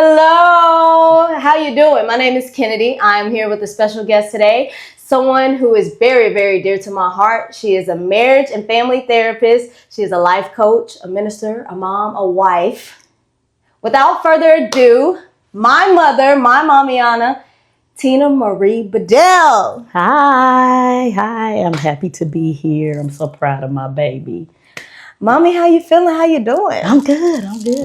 Hello, how you doing? My name is Kennedy. I'm here with a special guest today, someone who is very, very dear to my heart. She is a marriage and family therapist. She is a life coach, a minister, a mom, a wife. Without further ado, my mother, my Mamiana, Tina Marie Bedell. Hi. I'm happy to be here. I'm so proud of my baby. Mommy, how you feeling? How you doing? I'm good.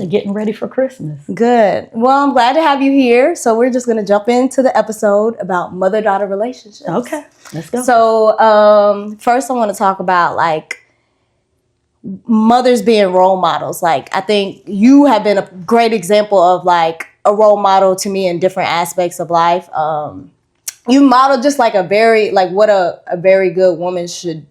Getting ready for Christmas. Good. Well, I'm glad to have you here. So we're just going to jump into the episode about mother-daughter relationships. Okay, let's go. So first I want to talk about mothers being role models. I think you have been a great example of a role model to me in different aspects of life. You model just what a very good woman should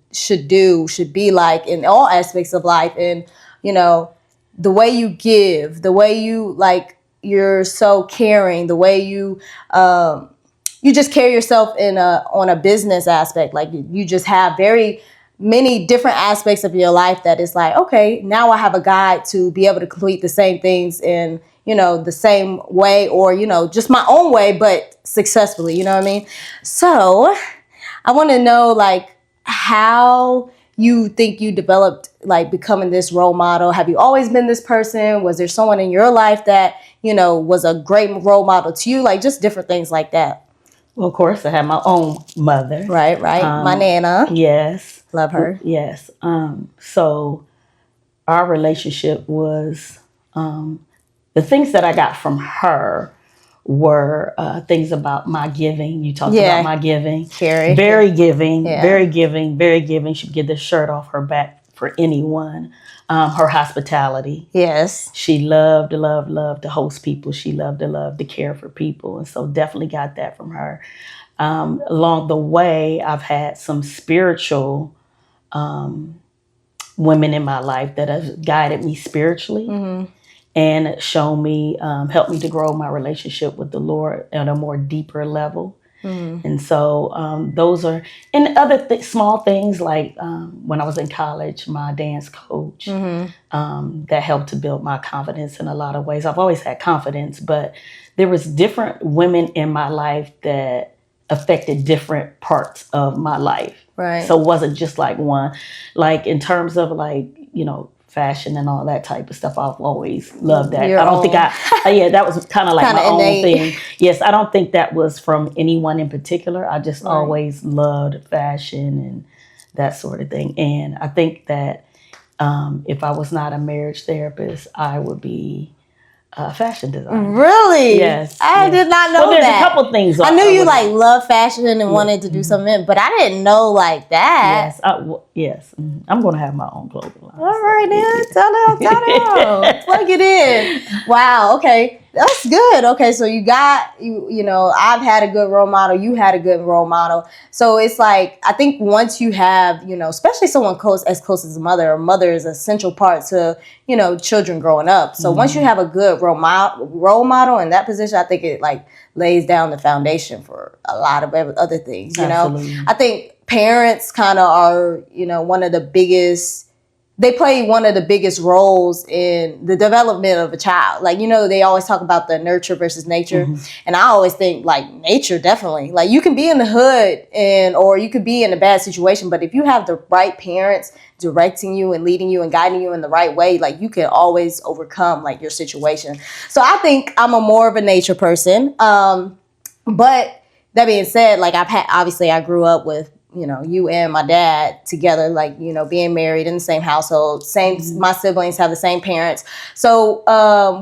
be like in all aspects of life. And, the way you give, the way you you're so caring, the way you just carry yourself on a business aspect. You just have very many different aspects of your life that is okay, now I have a guide to be able to complete the same things in, the same way or, just my own way, but successfully, you know what I mean? So I want to know how you think you developed becoming this role model. Have you always been this person? Was there someone in your life that, was a great role model to you? Just different things like that. Well, of course, I have my own mother. Right. My Nana. Yes. Love her. Yes. So our relationship was, the things that I got from her were things about my giving. You talked about my giving. Very giving, very giving. She'd give the shirt off her back for anyone. Her hospitality. Yes. She loved to host people. She loved to care for people. And so definitely got that from her. Along the way, I've had some spiritual women in my life that have guided me spiritually. Mm-hmm. And shown me, helped me to grow my relationship with the Lord at a more deeper level. Mm-hmm. And so those are, and other small things when I was in college, my dance coach, that helped to build my confidence in a lot of ways. I've always had confidence, but there was different women in my life that affected different parts of my life. Right. So it wasn't just one, in terms of fashion and all that type of stuff. I've always loved that. That was kind of my own thing. Yes, I don't think that was from anyone in particular. I just always loved fashion and that sort of thing. And I think that if I was not a marriage therapist, I would be a fashion designer. Really? Yes. I did not know there's that. A couple things. I knew you love fashion and wanted to do something, but I didn't know that. Yes. Yes. I'm going to have my own clothing line. All right, then. Tell them. Plug it in. Wow. Okay. That's good. Okay. So you got, I've had a good role model. You had a good role model. So it's I think once you have, especially someone as close as a mother is an essential part to, children growing up. So once you have a good role model in that position, I think it lays down the foundation for a lot of other things, Absolutely. I think parents kind of are, they play one of the biggest roles in the development of a child. They always talk about the nurture versus nature. Mm-hmm. And I always think nature, definitely. You can be in the hood or you could be in a bad situation, but if you have the right parents directing you and leading you and guiding you in the right way, you can always overcome your situation. So I think I'm more of a nature person. But that being said, obviously I grew up with, you and my dad together, being married in the same household, my siblings have the same parents. So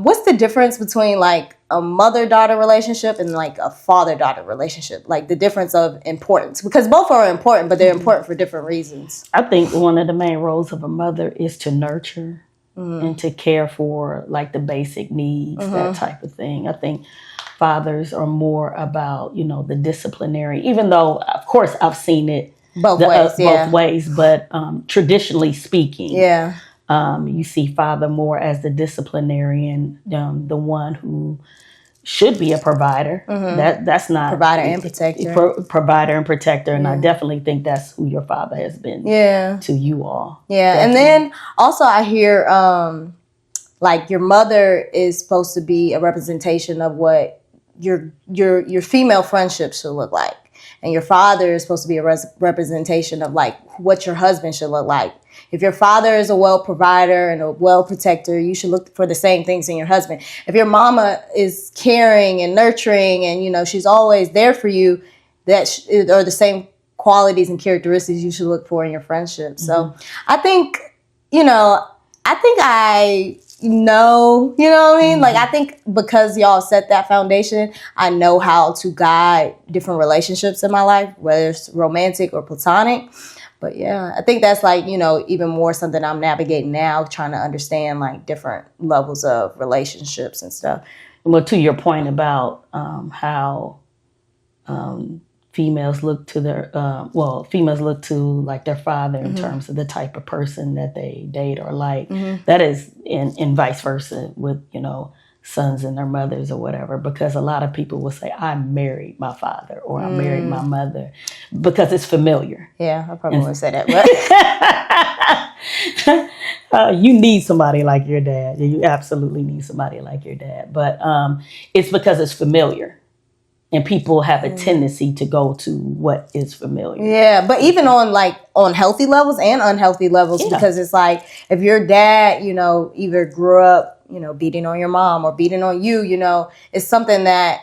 what's the difference between a mother-daughter relationship and a father-daughter relationship? The difference of importance, because both are important, but they're important for different reasons. I think one of the main roles of a mother is to nurture and to care for the basic needs, that type of thing. I think fathers are more about, the disciplinary, even though, of course, I've seen it both ways, but traditionally speaking, you see father more as the disciplinarian, the one who should be a provider. Mm-hmm. That's not provider and protector. Provider and protector, and I definitely think that's who your father has been to you all. Yeah, definitely. And then also I hear like your mother is supposed to be a representation of what your female friendship should look like. And your father is supposed to be a representation of like what your husband should look like. If your father is a well provider and a well protector, you should look for the same things in your husband. If your mama is caring and nurturing and, you know, she's always there for you, that are the same qualities and characteristics you should look for in your friendship. So I think, you know, I know, you know what I mean? Like, I think because y'all set that foundation, I know how to guide different relationships in my life, whether it's romantic or platonic. But yeah, I think that's like, you know, even more something I'm navigating now, trying to understand like different levels of relationships and stuff. Well, to your point about how females look to females look to like their father in terms of the type of person that they date or like. That is in vice versa with, you know, sons and their mothers or whatever, because a lot of people will say, I married my father or I married my mother because it's familiar. Yeah, I probably wouldn't say that, but you need somebody like your dad. You absolutely need somebody like your dad. But it's because it's familiar. And people have a tendency to go to what is familiar. Yeah, but even on healthy levels and unhealthy levels, because it's like if your dad, you know, either grew up, you know, beating on your mom or beating on you, you know, it's something that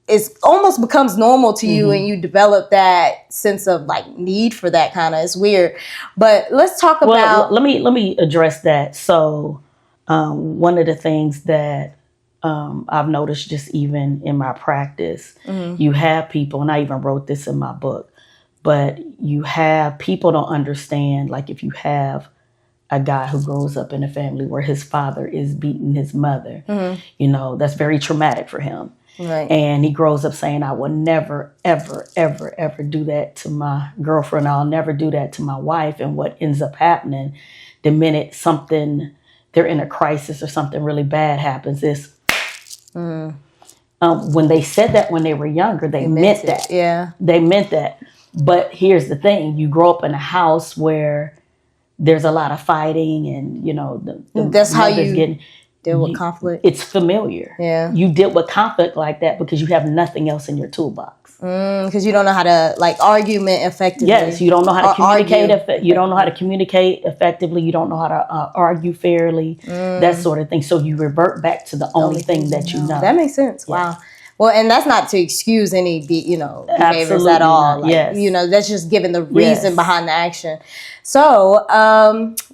is almost becomes normal to you, and you develop that sense of like need for that kind of. It's weird, but let's talk about. Let me address that. So, one of the things that I've noticed just even in my practice, you have people, and I even wrote this in my book, but you have people don't understand, like if you have a guy who grows up in a family where his father is beating his mother, you know, that's very traumatic for him. Right. And he grows up saying, I will never, ever, ever, ever do that to my girlfriend. I'll never do that to my wife. And what ends up happening the minute they're in a crisis or something really bad happens is, when they said that when they were younger, they meant that. Yeah. They meant that. But here's the thing. You grow up in a house where there's a lot of fighting and, you know, that's how you deal with conflict. It's familiar. Yeah. You deal with conflict like that because you have nothing else in your toolbox. Because you don't know how to like argument effectively. Yes, you don't know how to communicate. You don't know how to communicate effectively. You don't know how to argue fairly. That sort of thing. So you revert back to the only thing that you know. That makes sense. Yeah. Wow. Well, and that's not to excuse any, behaviors Absolutely at all. Like, yes. You know, that's just giving the reason behind the action. So,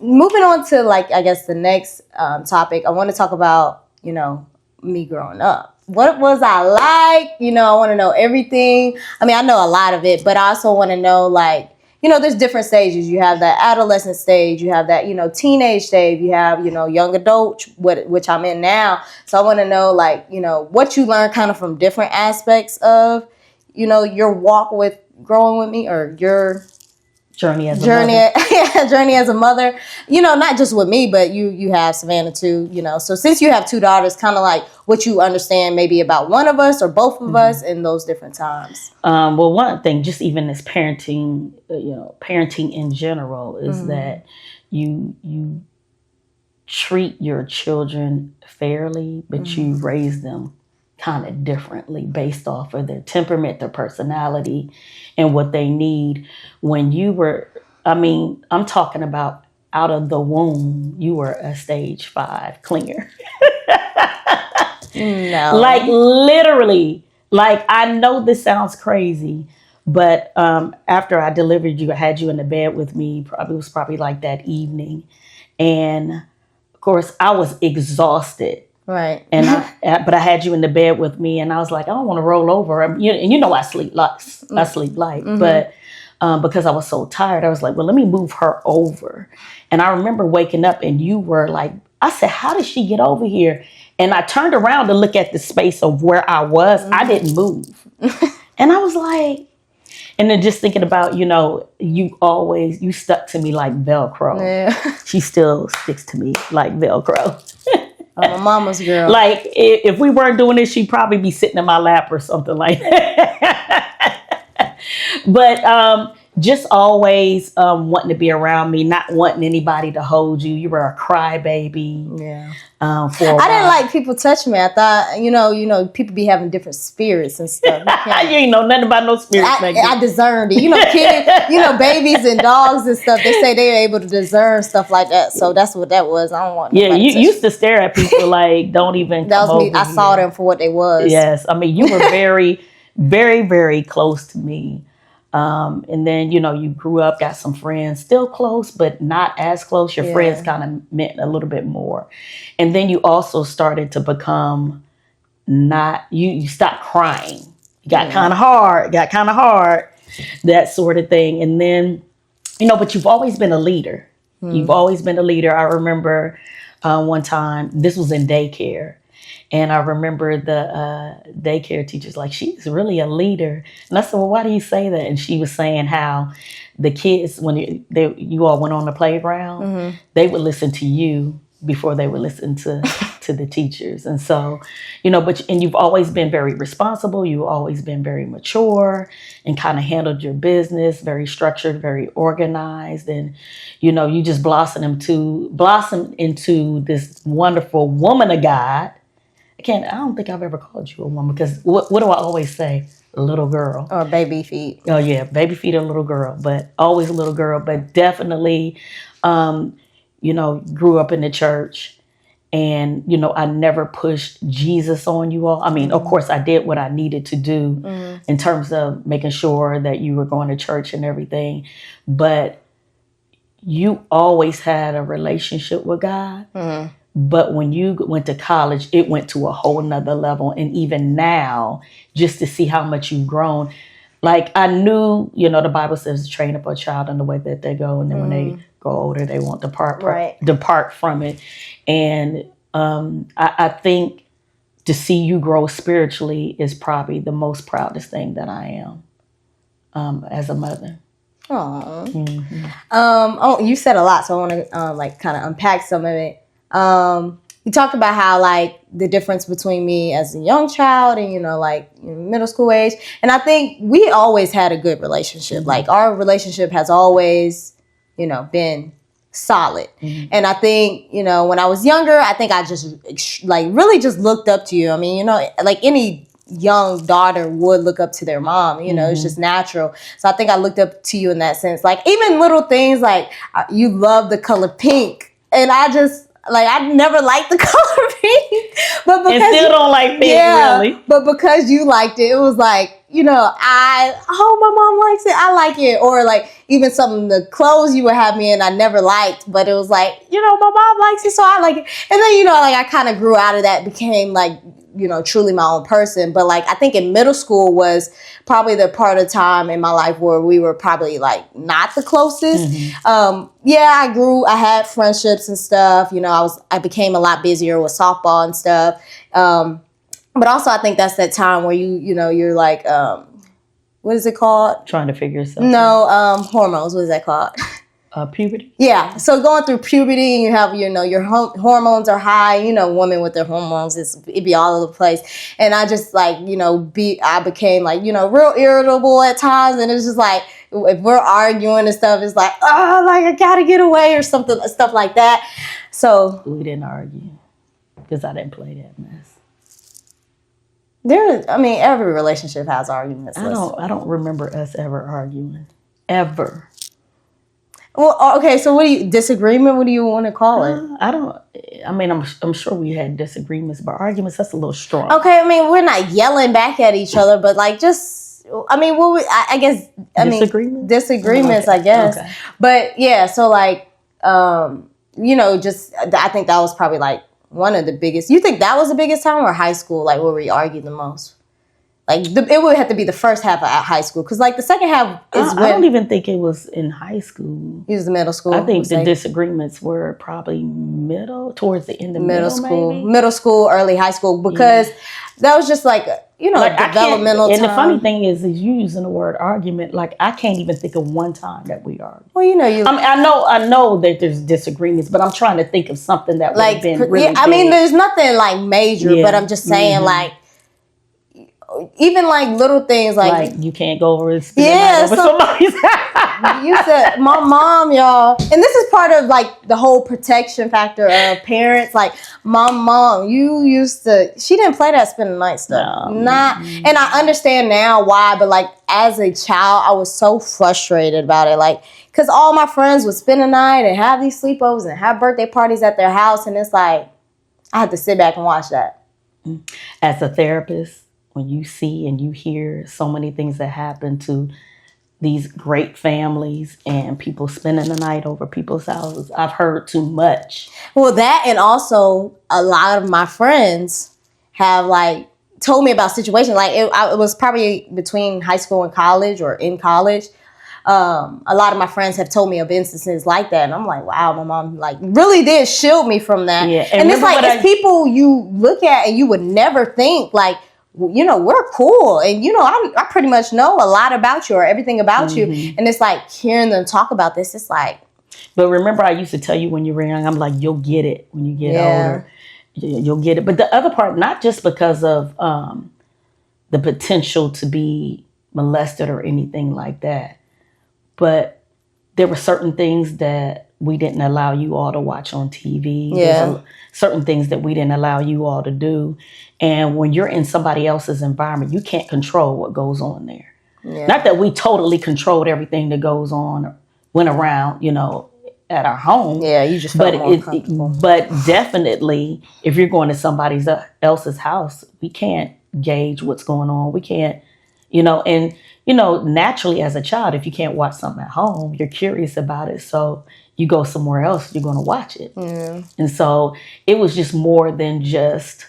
moving on to like, I guess the next topic, I want to talk about, you know, me growing up. What was I like? You know, I want to know everything. I mean, I know a lot of it, but I also want to know, like, you know, there's different stages. You have that adolescent stage. You have that, you know, teenage stage. You have, you know, young adult, which I'm in now. So I want to know, like, you know, what you learned kind of from different aspects of, you know, your walk with growing with me or your journey as a mother, you know, not just with me, but you have Savannah too, you know. So since you have two daughters, kind of like what you understand maybe about one of us or both of us in those different times. Well, one thing, just even as parenting, you know, parenting in general is that you treat your children fairly, but you raise them kind of differently based off of their temperament, their personality, and what they need. When you were, I mean, I'm talking about out of the womb, you were a stage 5 clinger. No. Like literally, like I know this sounds crazy, but after I delivered you, I had you in the bed with me. It was probably like that evening. And of course, I was exhausted. Right. And but I had you in the bed with me, and I was like, I don't want to roll over. And you know, I sleep light, but because I was so tired, I was like, well, let me move her over. And I remember waking up, and you were like, I said, how did she get over here? And I turned around to look at the space of where I was. I didn't move, and I was like, and then just thinking about, you know, you stuck to me like Velcro. Yeah. She still sticks to me like Velcro. I'm a mama's girl. Like, if we weren't doing this, she'd probably be sitting in my lap or something like that. But just always wanting to be around me, not wanting anybody to hold you. You were a crybaby. Yeah. For a I while. didn't like people touching me. I thought, you know, people be having different spirits and stuff. You ain't know nothing about no spirits. I discerned it. You know, kids, babies and dogs and stuff. They say they're able to discern stuff like that. So that's what that was. I don't want. Yeah, you used to stare at people like, don't even. That come was me. over I here. saw them for what they was. Yes, I mean, you were very, very, very close to me. And then, you grew up, got some friends, still close, but not as close. Your friends kind of meant a little bit more. And then you also started to become you stopped crying. You got kind of hard, that sort of thing. And then, but you've always been a leader. You've always been a leader. I remember one time, this was in daycare. And I remember the daycare teacher's like, she's really a leader. And I said, well, why do you say that? And she was saying how the kids, when you all went on the playground, they would listen to you before they would listen to the teachers. And so, and you've always been very responsible. You've always been very mature and kind of handled your business, very structured, very organized. And, you just blossomed into this wonderful woman of God. I don't think I've ever called you a woman because what do I always say? Little girl. Or baby feet. Oh, yeah. Baby feet or little girl, but always a little girl. But definitely, grew up in the church and, I never pushed Jesus on you all. I mean, of course, I did what I needed to do in terms of making sure that you were going to church and everything. But you always had a relationship with God. But when you went to college, it went to a whole nother level. And even now, just to see how much you've grown, like I knew, the Bible says train up a child in the way that they go. And then when they grow older, they won't depart from it. And I think to see you grow spiritually is probably the most proudest thing that I am as a mother. Oh, you said a lot. So I want to kind of unpack some of it. You talked about how like the difference between me as a young child and middle school age, and I think we always had a good relationship. Like our relationship has always been solid. And I think when I was younger, I think I just like really just looked up to you. I mean, like any young daughter would look up to their mom, it's just natural. So I think I looked up to you in that sense. Like even little things like you love the color pink, and I just like I never liked the color pink, but because and still don't like pink, really. But because you liked it, it was like my mom likes it, I like it, or like even some of the clothes you would have me in, I never liked, but it was like my mom likes it, so I like it. And then like I kind of grew out of that, became like truly my own person. But like I think in middle school was probably the part of time in my life where we were probably like not the closest. I had friendships and stuff. I became a lot busier with softball and stuff. But also I think that's that time where you're like what is it called? Trying to figure yourself out. Hormones. What is that called? Puberty? Yeah. So going through puberty and you have, your hormones are high, women with their hormones, it be all over the place. And I just like, I became like, real irritable at times. And it's just like, if we're arguing and stuff, it's like, like I gotta get away or something, stuff like that. So. We didn't argue because I didn't play that mess. Every relationship has arguments. I don't remember us ever arguing. Ever. Well, okay, so disagreement? What do you want to call it? I'm sure we had disagreements, but arguments, that's a little strong. Okay, we're not yelling back at each other, but like just, I guess, disagreements, okay. I guess. Okay. But yeah, so like, I think that was probably like one of the biggest. You think that was the biggest time or high school, like where we argued the most? Like it would have to be the first half of high school, because like the second half is I don't even think it was in high school. It was the middle school. I think the disagreements were probably towards the end of middle school, maybe? Middle school, early high school, because that was just like developmental time. And the funny thing is you using the word argument. Like I can't even think of one time that we argued. Well, I know that there's disagreements, but I'm trying to think of something that would have been really big. there's nothing like major, but I'm just saying like. even like little things like you can't go over and spend the yeah, night over somebody's house. you said my mom, y'all, and this is part of like the whole protection factor of parents. Like my mom, she didn't play that spend the night stuff. No. And I understand now why, but like as a child, I was so frustrated about it. Like, cause all my friends would spend the night and have these sleepovers and have birthday parties at their house, and it's like I had to sit back and watch that. As a therapist, when you see and you hear so many things that happen to these great families and people spending the night over people's houses, I've heard too much. Well, that, and also a lot of my friends have like told me about situations like it was probably between high school and college or in college. A lot of my friends have told me of instances like that, and I'm like, wow, my mom like really did shield me from that. Yeah, and it's like it's people you look at and you would never think like, you know, we're cool, and you know, I pretty much know a lot about you or everything about you, and it's like hearing them talk about this, it's like. But remember, I used to tell you when you were young, I'm like, you'll get it when you get older. You'll get it. But the other part, not just because of the potential to be molested or anything like that, but there were certain things that we didn't allow you all to watch on TV. Yeah. Certain things that we didn't allow you all to do. And when you're in somebody else's environment, you can't control what goes on there. Yeah. Not that we totally controlled everything that goes on or went around, you know, at our home. Yeah, you just felt more comfortable. But definitely, if you're going to somebody else's house, we can't gauge what's going on. We can't, you know, and, you know, naturally as a child, if you can't watch something at home, you're curious about it. So you go somewhere else, you're going to watch it. Yeah. And so it was just more than just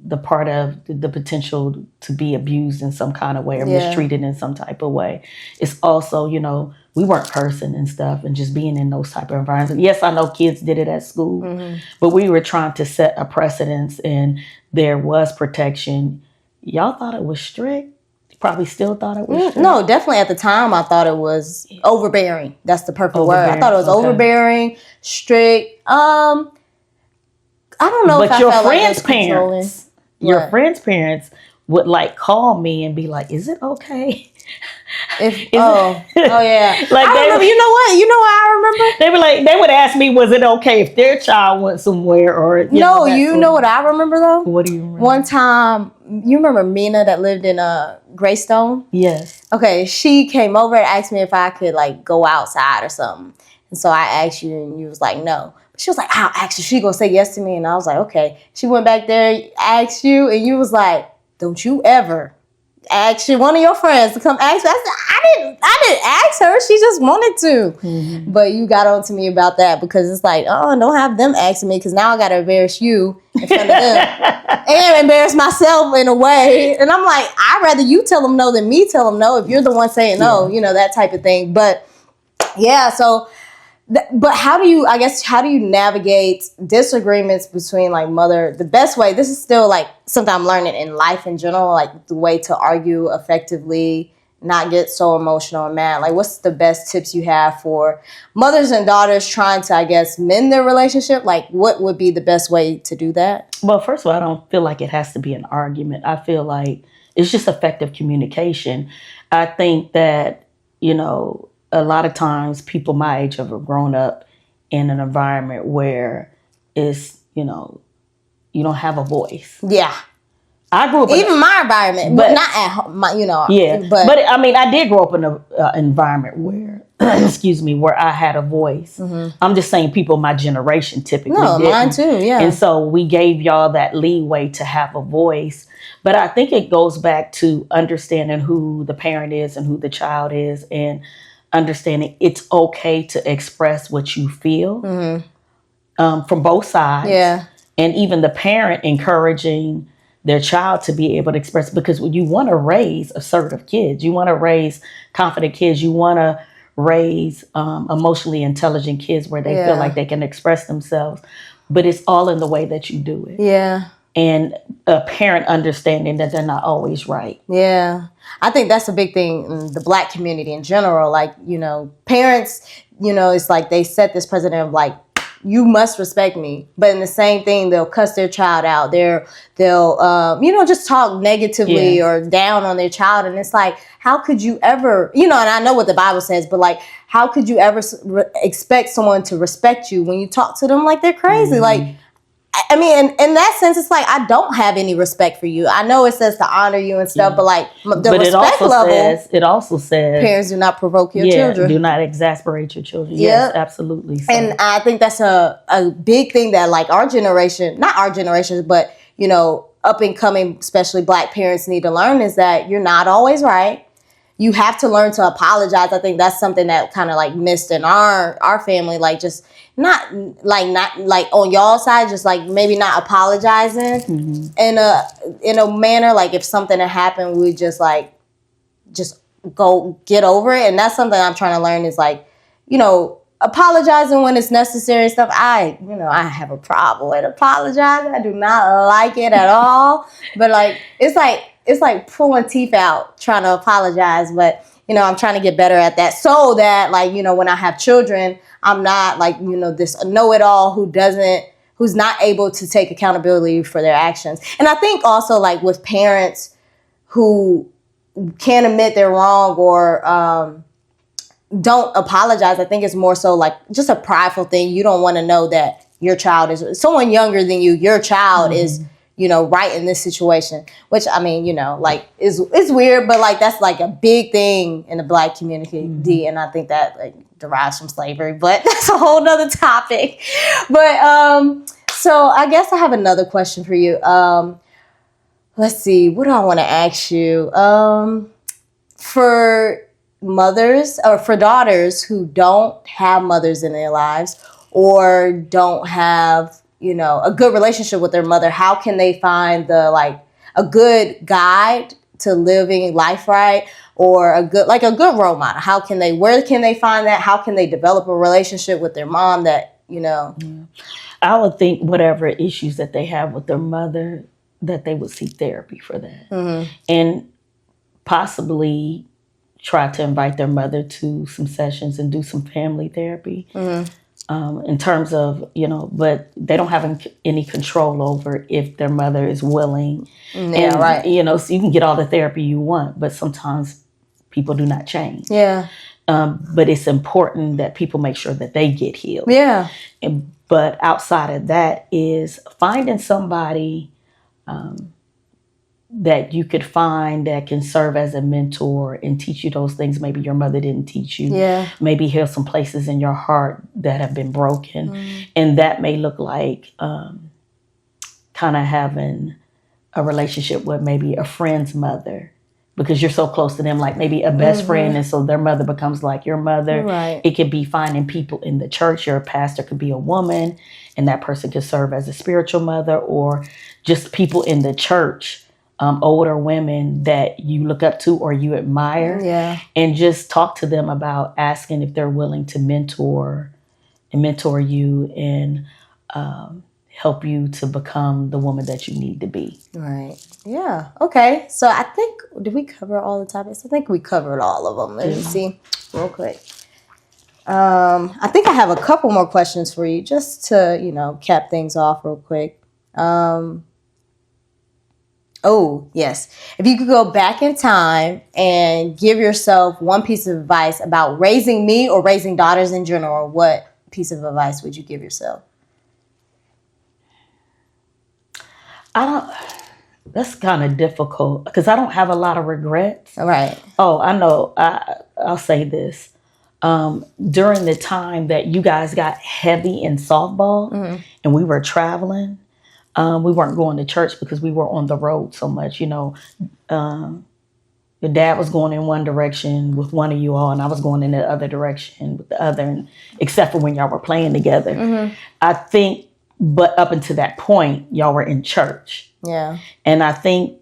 the part of the potential to be abused in some kind of way or mistreated in some type of way. It's also, you know, we weren't cursing and stuff and just being in those type of environments. Yes, I know kids did it at school, but we were trying to set a precedence and there was protection. Y'all thought it was strict? You probably still thought it was strict? No, definitely at the time I thought it was overbearing. That's the perfect word. I thought it was overbearing, strict. I don't know if I felt like it was controlling. Your friends' parents would like call me and be like, "Is it okay?" Oh yeah. Like I remember. You know what? You know what I remember? They would ask me, "Was it okay if their child went somewhere?" Or you know what I remember though? What do you remember? One time, you remember Mina that lived in Greystone? Yes. Okay, she came over and asked me if I could like go outside or something, and so I asked you, and you was like, no. She was like, I'll ask you. She gonna say yes to me. And I was like, okay. She went back there, asked you, and you was like, don't you ever ask one of your friends to come ask me. I said, I didn't ask her. She just wanted to. Mm-hmm. But you got on to me about that because it's like, oh, don't have them asking me because now I got to embarrass you in front of them and embarrass myself in a way. And I'm like, I'd rather you tell them no than me tell them no if you're the one saying no, you know, that type of thing. But yeah, so... But how do you navigate disagreements between like the best way, this is still like something I'm learning in life in general, like the way to argue effectively, not get so emotional and mad. Like what's the best tips you have for mothers and daughters trying to, I guess, mend their relationship? Like what would be the best way to do that? Well, first of all, I don't feel like it has to be an argument. I feel like it's just effective communication. I think that, you know, a lot of times people my age have grown up in an environment where it's, you know, you don't have a voice. Yeah. I grew up in my environment, but not at home, you know. Yeah. But I mean, I did grow up in an environment where, where I had a voice. Mm-hmm. I'm just saying people my generation typically didn't. Mine too, yeah. And so we gave y'all that leeway to have a voice. But I think it goes back to understanding who the parent is and who the child is and understanding it's okay to express what you feel from both sides. Yeah. And even the parent encouraging their child to be able to express, because when you want to raise assertive kids, you want to raise confident kids, you want to raise emotionally intelligent kids where they feel like they can express themselves, but it's all in the way that you do it. Yeah. And a parent understanding that they're not always right. Yeah. I think that's a big thing in the Black community in general. Like, you know, parents, you know, it's like they set this precedent of like you must respect me. But in the same thing, they'll cuss their child out. They'll just talk negatively or down on their child. And it's like, how could you ever, and I know what the Bible says, but like, how could you ever expect someone to respect you when you talk to them like they're crazy? Like, I mean, in that sense, it's like, I don't have any respect for you. I know it says to honor you and stuff, but like respect level. It also says parents do not provoke your children. Do not exasperate your children. Yes, absolutely. So. And I think that's a big thing that like our generation, not our generation, but, up and coming, especially Black parents need to learn is that you're not always right. You have to learn to apologize. I think that's something that kind of like missed in our family, like just not on y'all side, just like maybe not apologizing in a manner. Like if something had happened, we just go get over it. And that's something I'm trying to learn is like, apologizing when it's necessary and stuff. I have a problem with apologizing. I do not like it at all. But like, it's like pulling teeth out trying to apologize. But, I'm trying to get better at that so that like, when I have children, I'm not like, this know-it-all who's not able to take accountability for their actions. And I think also like with parents who can't admit they're wrong or don't apologize, I think it's more so like just a prideful thing. You don't want to know that your child is someone younger than you. Your child is, right in this situation, which I mean, like is weird, but like that's like a big thing in the Black community, and I think that like derives from slavery, but that's a whole nother topic. But so I guess I have another question for you. Let's see, what do I want to ask you? For mothers or for daughters who don't have mothers in their lives or don't have a good relationship with their mother, how can they find a good guide to living life right, or a good role model? Where can they find that? How can they develop a relationship with their mom that I would think whatever issues that they have with their mother, that they would seek therapy for that, and possibly try to invite their mother to some sessions and do some family therapy. In terms of, but they don't have any control over if their mother is willing. Yeah, right. So you can get all the therapy you want, but sometimes people do not change. Yeah. But it's important that people make sure that they get healed. Yeah. But outside of that is finding somebody that you could find that can serve as a mentor and teach you those things maybe your mother didn't teach you. Yeah. Maybe heal some places in your heart that have been broken. And that may look like kind of having a relationship with maybe a friend's mother, because you're so close to them, like maybe a best friend, and so their mother becomes like your mother. Right. It could be finding people in the church. Your pastor could be a woman, and that person could serve as a spiritual mother, or just people in the church, older women that you look up to or you admire, and just talk to them about asking if they're willing to mentor you and help you to become the woman that you need to be. Right. Yeah. Okay. So I think, did we cover all the topics? I think we covered all of them. Let me see real quick. I think I have a couple more questions for you just to, cap things off real quick. Oh, yes. If you could go back in time and give yourself one piece of advice about raising me or raising daughters in general, what piece of advice would you give yourself? That's kind of difficult because I don't have a lot of regrets. All right. Oh, I know. I'll say this. During the time that you guys got heavy in softball and we were traveling, we weren't going to church because we were on the road so much. Your dad was going in one direction with one of you all, and I was going in the other direction with the other, and except for when y'all were playing together. I think, but up until that point, y'all were in church. Yeah. And I think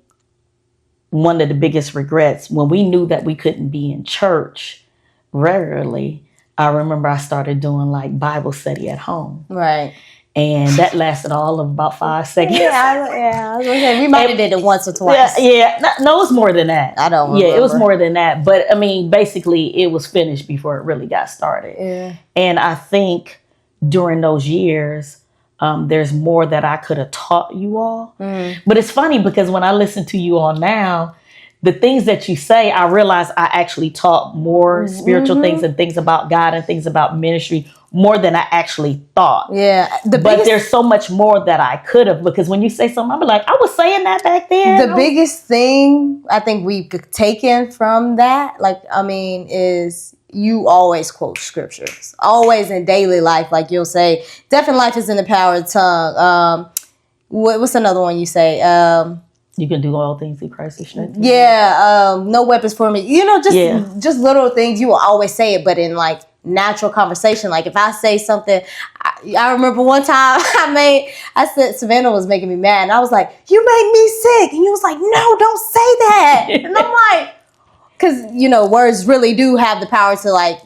one of the biggest regrets, when we knew that we couldn't be in church regularly, I remember I started doing like Bible study at home. Right. And that lasted all of about 5 seconds. I was gonna say, we might have did it once or twice. Yeah. No, it was more than that. I don't remember. Yeah, it was more than that. But I mean, basically, it was finished before it really got started. Yeah. And I think during those years, there's more that I could have taught you all. But it's funny because when I listen to you all now, the things that you say, I realize I actually taught more spiritual things and things about God and things about ministry more than I actually thought. Yeah. But there's so much more that I could have, because when you say something, I'll be like, I was saying that back then. The biggest thing I think we've taken from that, like, I mean, is you always quote scriptures. Always in daily life, like you'll say, death and life is in the power of the tongue. What's another one you say? You can do all things through Christ who strengthens. Yeah, no weapons for me. Just little things. You will always say it, but in like natural conversation. Like if I say something, I remember one time I said Savannah was making me mad, and I was like, "You make me sick," and you was like, "No, don't say that." And I'm like, because words really do have the power to like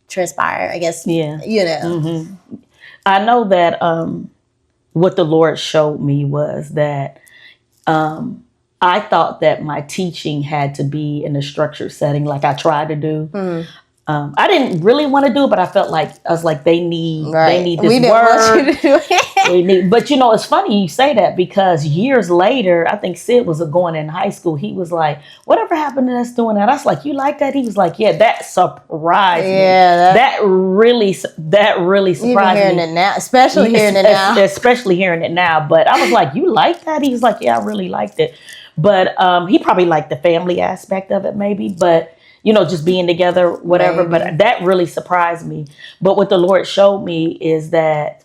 transpire. I guess. Yeah. I know that what the Lord showed me was that. I thought that my teaching had to be in a structured setting, like I tried to do. I didn't really want to do it, but I felt like they need this word. But it's funny you say that, because years later, I think Sid was going in high school. He was like, "Whatever happened to us doing that?" I was like, "You like that?" He was like, "Yeah, that surprised me. That really surprised me." Hearing it now, especially hearing it now. But I was like, "You like that?" He was like, "Yeah, I really liked it." But he probably liked the family aspect of it, maybe. But just being together, whatever. Maybe. But that really surprised me. But what the Lord showed me is that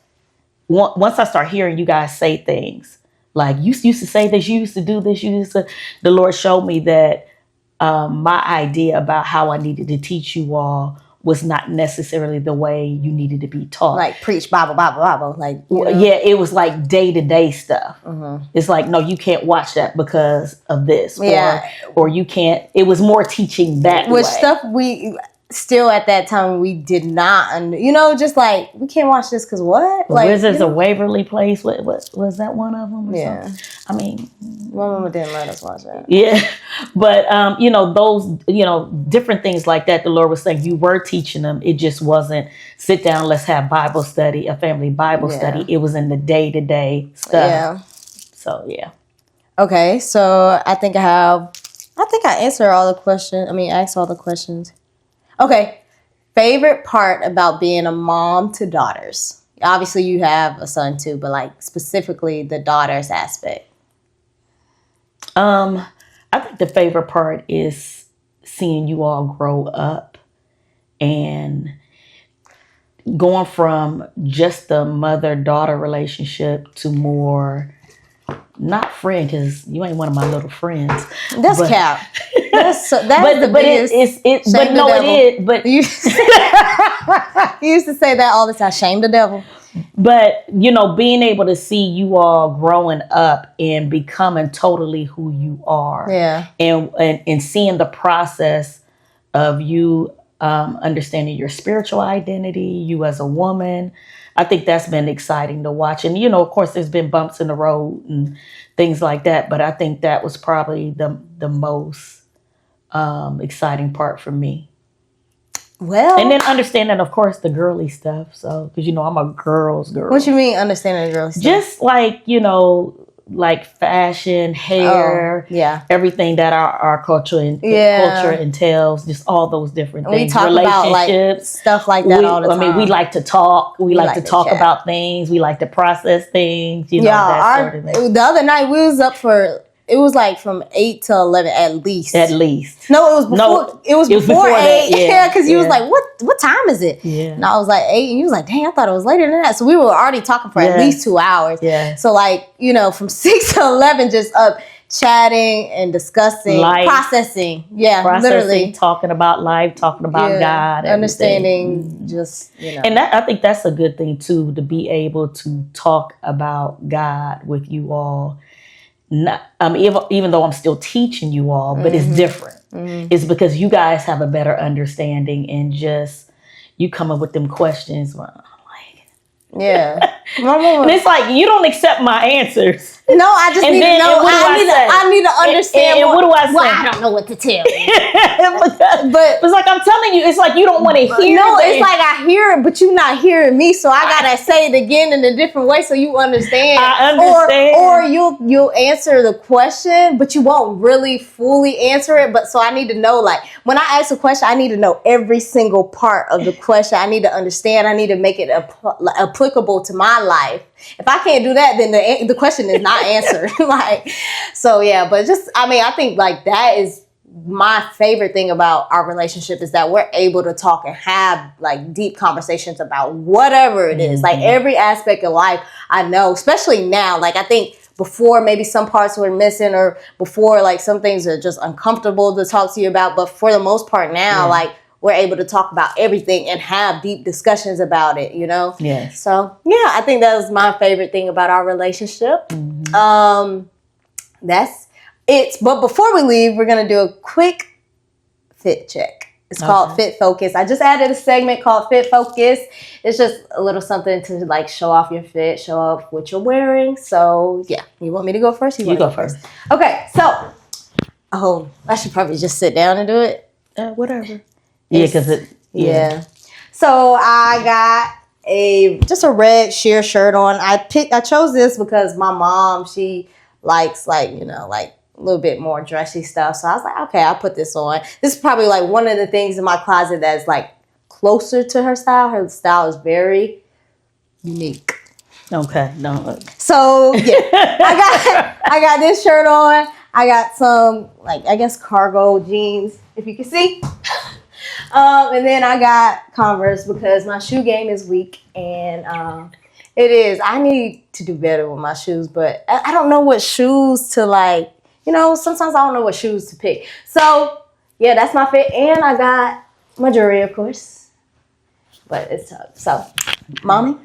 once I start hearing you guys say things, like you used to say this, you used to do this, the Lord showed me that my idea about how I needed to teach you all was not necessarily the way you needed to be taught. Like preach, Bible. Like, yeah, it was like day-to-day stuff. It's like, no, you can't watch that because of this. Yeah. Or you can't. It was more teaching that Which way. stuff we still at that time we did not, just like, we can't watch this because what? Like, Wizards of Waverly Place. What was that one of them? Yeah. Something? I mean, my mama didn't let us watch that. Yeah, but those different things like that. The Lord was saying you were teaching them. It just wasn't sit down, let's have Bible study, a family Bible study. It was in the day-to-day stuff. Yeah. So yeah. Okay, so I think I answered all the questions. I mean, asked all the questions. Okay, favorite part about being a mom to daughters. Obviously, you have a son too, but like specifically the daughters aspect. I think the favorite part is seeing you all grow up and going from just the mother-daughter relationship to more, not friend, because you ain't one of my little friends. That's cap. That's the biggest. It is. But you used to say that all the time. Shame the devil. But being able to see you all growing up and becoming totally who you are, and seeing the process of you understanding your spiritual identity, you as a woman, I think that's been exciting to watch. And of course, there's been bumps in the road and things like that, but I think that was probably the most exciting part for me. Well, and then understanding, of course, the girly stuff. So, because I'm a girl's girl. What you mean understanding the girly stuff? Just like like fashion, hair, everything that our culture entails. Just all those different things. We talk about like stuff like that all the time. I mean, we like to talk. We like to talk about things. We like to process things. That sort of thing. The other night we was up for. It was like from 8 to 11 at least. At least. No, it was before. No, it was before 8. Yeah, because you was like, "What time is it?" Yeah. And I was like 8, and you was like, "Dang, I thought it was later than that." So we were already talking for at least 2 hours. Yeah. So like from 6 to 11, just up chatting and discussing, processing. Yeah, literally talking about life, talking about God, understanding. Just And I think that's a good thing too, to be able to talk about God with you all. Not, even though I'm still teaching you all, but it's different. It's because you guys have a better understanding, and just you come up with them questions. Well, I'm like, and it's like you don't accept my answers. No, I just need to know. I need to understand and more. what do I say? Well, I don't know what to tell you. But it's like I'm telling you, it's like you don't want to hear. No, it's like I hear it, but you're not hearing me, so I gotta say it again in a different way so you understand. I understand. Or you'll answer the question, but you won't really fully answer it. But so I need to know, like when I ask a question, I need to know every single part of the question. I need to understand. I need to make it applicable to my life. If I can't do that, then the question is not answered. Like, so yeah, but just, I mean, I think like that is my favorite thing about our relationship is that we're able to talk and have like deep conversations about whatever it is. Like every aspect of life, I know, especially now, like I think before maybe some parts were missing or before like some things are just uncomfortable to talk to you about. But for the most part now, like we're able to talk about everything and have deep discussions about it, you know? Yes. So yeah, I think that was my favorite thing about our relationship. That's it. But before we leave, we're going to do a quick fit check. It's called Fit Focus. I just added a segment called Fit Focus. It's just a little something to like show off your fit, show off what you're wearing. So yeah, you want me to go first? You go first. Okay, so I should probably just sit down and do it. Whatever. Yeah, because So I got just a red sheer shirt on. I chose this because my mom, she likes like, you know, like a little bit more dressy stuff. So I was like, okay, I'll put this on. This is probably like one of the things in my closet that's like closer to her style. Her style is very unique. Okay, no. So yeah, I got this shirt on. I got some like I guess cargo jeans, if you can see. And then I got Converse because my shoe game is weak and it is. I need to do better with my shoes, but I don't know what shoes to like, you know, sometimes I don't know what shoes to pick. So yeah, that's my fit. And I got my jewelry, of course, but it's tough. So, mommy?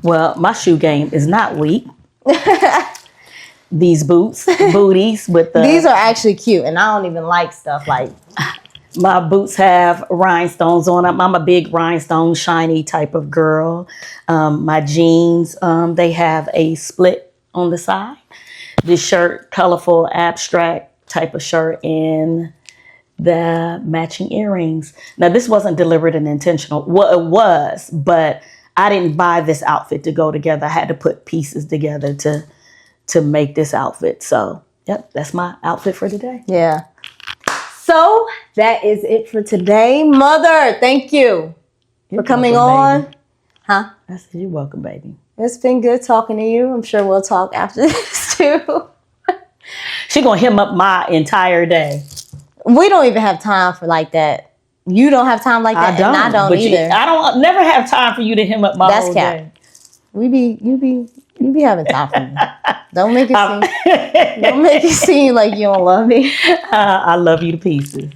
Well, my shoe game is not weak. These booties with the... These are actually cute and I don't even like stuff like... My boots have rhinestones on them. I'm a big rhinestone, shiny type of girl. My jeans, they have a split on the side. This shirt, colorful, abstract type of shirt, and the matching earrings. Now, this wasn't deliberate and intentional. Well, it was, but I didn't buy this outfit to go together. I had to put pieces together to make this outfit. So, yep, that's my outfit for today. Yeah. So that is it for today. Mother, thank you for coming on. Baby. Huh? I said, you're welcome, baby. It's been good talking to you. I'm sure we'll talk after this too. She's going to hem up my entire day. We don't even have time for like that. You don't have time like that, and I don't either. I don't never have time for you to hem up my whole day. You be having time for me. Don't make it seem like you don't love me. I love you to pieces.